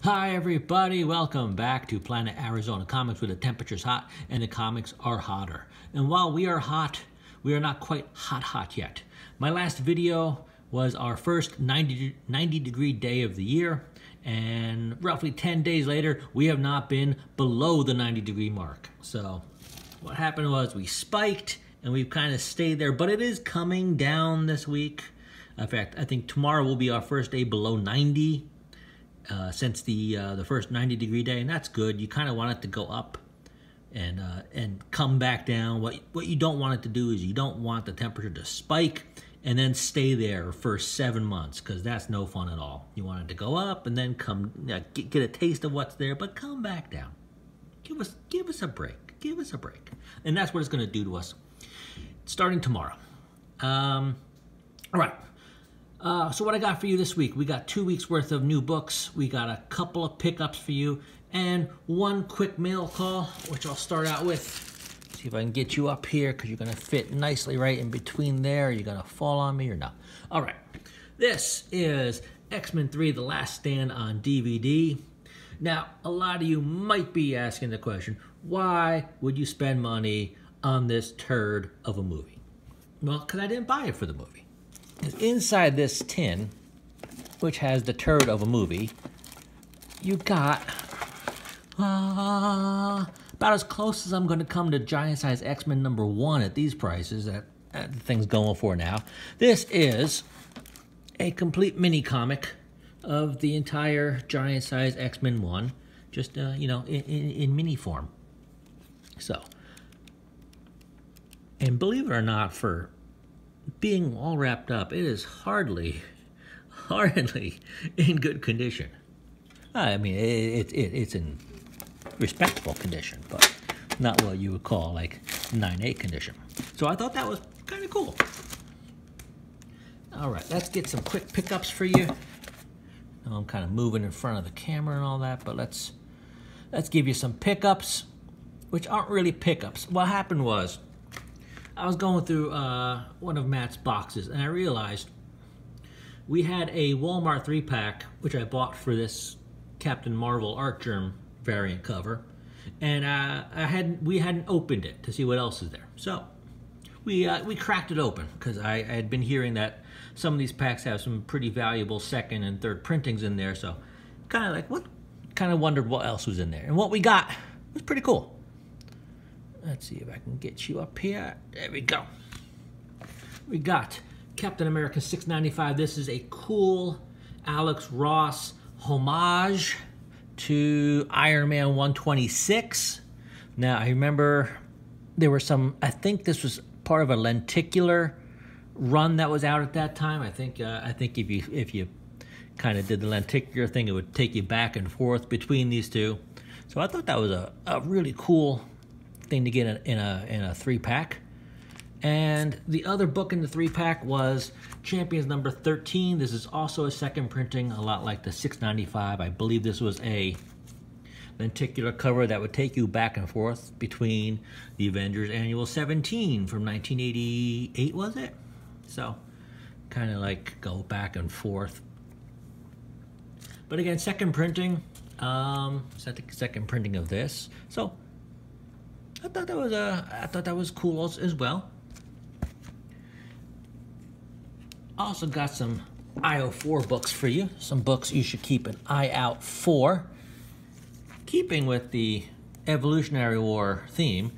Hi everybody, welcome back to Planet Arizona Comics, where the temperature's hot and the comics are hotter. And while we are hot, we are not quite hot yet. My last video was our first 90 degree day of the year, and roughly 10 days later, we have not been below the 90 degree mark. So what happened was we spiked and we've kind of stayed there, but it is coming down this week. In fact, I think tomorrow will be our first day below 90. Since the first 90 degree day, and that's good. You kind of want it to go up and come back down. What you don't want it to do is you don't want the temperature to spike and then stay there for 7 months, because that's no fun at all. You want it to go up and then get a taste of what's there, but come back down. Give us a break. Give us a break, and that's what it's going to do to us starting tomorrow. All right. So what I got for you this week, we got 2 weeks worth of new books, we got a couple of pickups for you, and one quick mail call, which I'll start out with. See if I can get you up here, because you're going to fit nicely right in between there. You're going to fall on me or no? All right. This is X-Men 3, The Last Stand on DVD. Now, a lot of you might be asking the question, why would you spend money on this turd of a movie? Well, because I didn't buy it for the movie. Inside this tin, which has the turd of a movie, you got about as close as I'm going to come to giant size X-Men #1 at these prices that the thing's going for now. This is a complete mini comic of the entire giant size X-Men 1, just you know, in mini form. So, and believe it or not, for being all wrapped up, it is hardly in good condition. I mean, it's in respectable condition, but not what you would call like 9/8 condition. So I thought that was kind of cool. All right, let's get some quick pickups for you. I'm kind of moving in front of the camera and all that, but let's give you some pickups, which aren't really pickups. What happened was, I was going through one of Matt's boxes, and I realized we had a Walmart 3-pack, which I bought for this Captain Marvel Art Germ variant cover, and we hadn't opened it to see what else is there. So we cracked it open, because I had been hearing that some of these packs have some pretty valuable second and third printings in there. So kind of wondered what else was in there, and what we got was pretty cool. Let's see if I can get you up here. There we go. We got Captain America 695. This is a cool Alex Ross homage to Iron Man 126. Now, I remember there were some, I think this was part of a lenticular run that was out at that time. I think if you kind of did the lenticular thing, it would take you back and forth between these two. So I thought that was a really cool thing to get in a 3-pack. And the other book in the 3-pack was Champions number 13. This is also a second printing, a lot like the 695. I believe this was a lenticular cover that would take you back and forth between the Avengers Annual 17 from 1988, was it? So kind of like go back and forth. But again, second printing, second printing of this. So I thought that was cool as well. Also got some IO4 books for you. Some books you should keep an eye out for. Keeping with the Evolutionary War theme,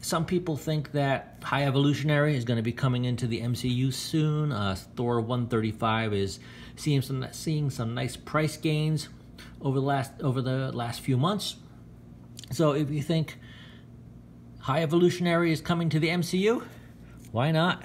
some people think that High Evolutionary is going to be coming into the MCU soon. Thor 135 is seeing some nice price gains over the last few months. So if you think High Evolutionary is coming to the MCU, why not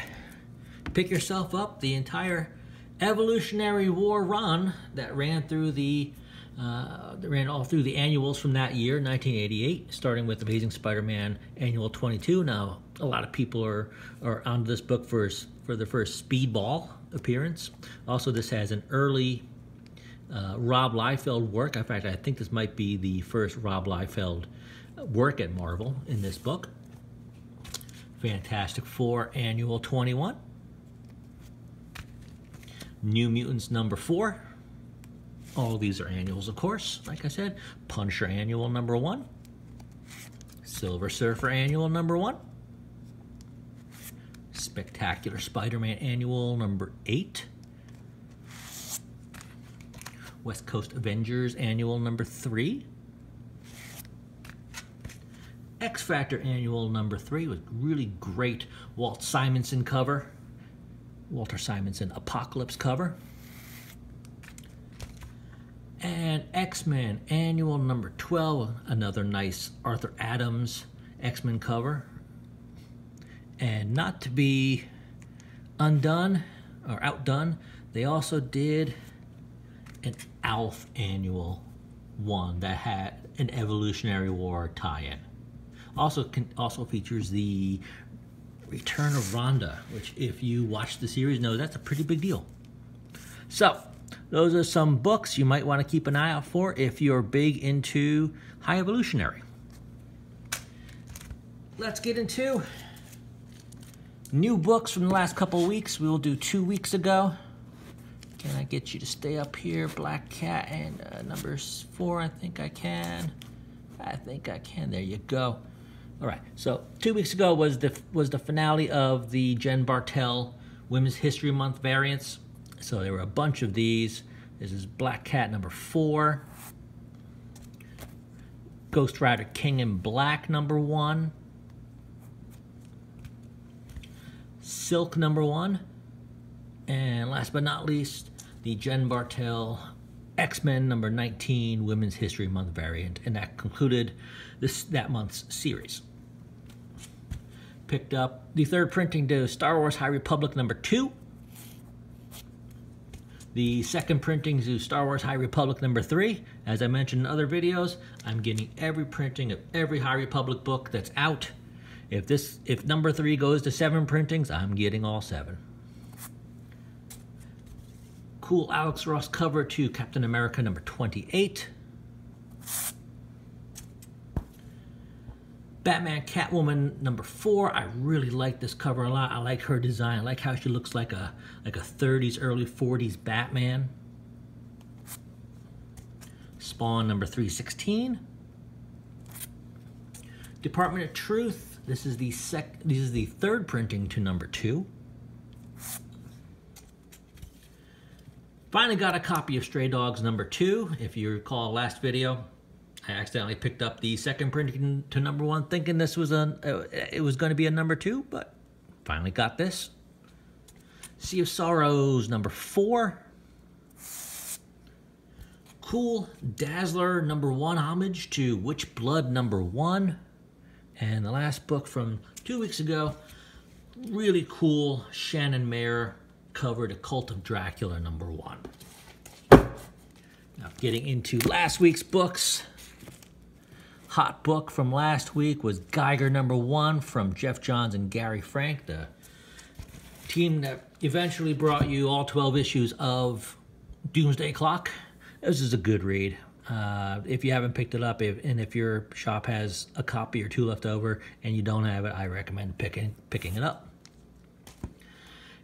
pick yourself up the entire Evolutionary War run that ran all through the annuals from that year, 1988, starting with Amazing Spider-Man Annual 22. Now, a lot of people are onto this book for the first Speedball appearance. Also, this has an early Rob Liefeld work. In fact, I think this might be the first Rob Liefeld work at Marvel in this book. Fantastic Four Annual 21. New Mutants number 4. All these are annuals, of course. Like I said, Punisher Annual number 1. Silver Surfer Annual number 1. Spectacular Spider-Man Annual number 8. West Coast Avengers Annual number 3. X-Factor Annual number 3 was really great Walter Simonson Apocalypse cover. And XMen Annual number 12, another nice Arthur Adams X-Men cover. And not to be undone or outdone, they also did an ALF Annual 1 that had an Evolutionary War tie-in. Also features the Return of Rhonda, which if you watch the series know that's a pretty big deal. So those are some books you might want to keep an eye out for if you're big into High Evolutionary. Let's get into new books from the last couple of weeks. We will do 2 weeks ago. Can I get you to stay up here? Black Cat and number 4, I think I can. There you go. All right, so 2 weeks ago was the finale of the Jen Bartel Women's History Month variants. So there were a bunch of these. This is Black Cat number 4. Ghost Rider King in Black number 1. Silk number 1. And last but not least, the Jen Bartel X-Men number 19 Women's History Month variant. And that concluded that month's series. Picked up the third printing to Star Wars High Republic number 2. The second printing to Star Wars High Republic number 3. As I mentioned in other videos, I'm getting every printing of every High Republic book that's out. If number 3 goes to 7 printings, I'm getting all 7. Cool Alex Ross cover to Captain America number 28. Batman Catwoman number 4. I really like this cover a lot. I like her design. I like how she looks like a 30s, early 40s Batman. Spawn number 316. Department of Truth. This is the third printing to number 2. Finally got a copy of Stray Dogs number 2. If you recall last video, I accidentally picked up the second printing to number 1, thinking this was it was going to be a number 2, but finally got this. Sea of Sorrows number 4. Cool Dazzler number 1 homage to Witch Blood number 1. And the last book from 2 weeks ago, really cool Shannon Mayer cover to Cult of Dracula number 1. Now getting into last week's books. Hot book from last week was Geiger number 1 from Jeff Johns and Gary Frank, the team that eventually brought you all 12 issues of Doomsday Clock. This is a good read. If you haven't picked it up, if your shop has a copy or 2 left over and you don't have it, I recommend picking it up.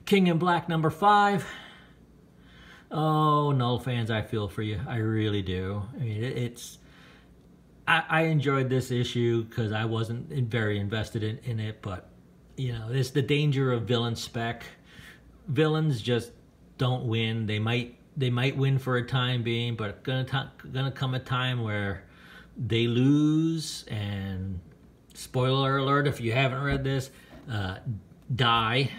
King in Black number 5. Oh, Null fans, I feel for you. I really do. I mean, I enjoyed this issue because I wasn't very invested in it, but you know, it's the danger of villain spec. Villains just don't win. They might win for a time being, but gonna come a time where they lose. And spoiler alert, if you haven't read this, die,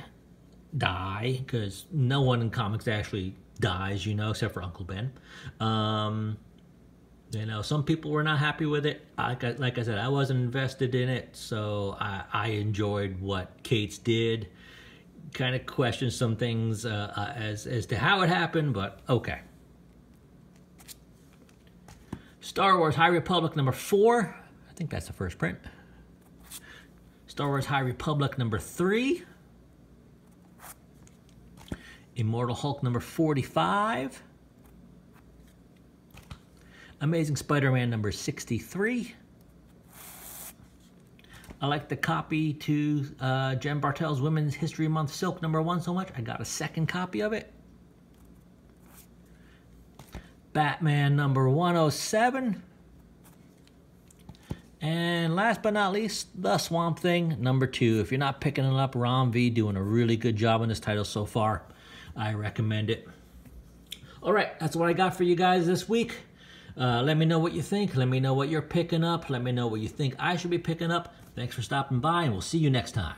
because no one in comics actually dies, you know, except for Uncle Ben. You know, some people were not happy with it. Like I said, I wasn't invested in it, so I enjoyed what Cates did. Kind of questioned some things as to how it happened, but okay. Star Wars High Republic number 4. I think that's the first print. Star Wars High Republic number 3. Immortal Hulk number 45. Amazing Spider-Man number 63. I like the copy to Jen Bartel's Women's History Month Silk number 1 so much, I got a second copy of it. Batman number 107. And last but not least, The Swamp Thing number 2. If you're not picking it up, Rom V doing a really good job on this title so far. I recommend it. All right, that's what I got for you guys this week. Let me know what you think. Let me know what you're picking up. Let me know what you think I should be picking up. Thanks for stopping by, and we'll see you next time.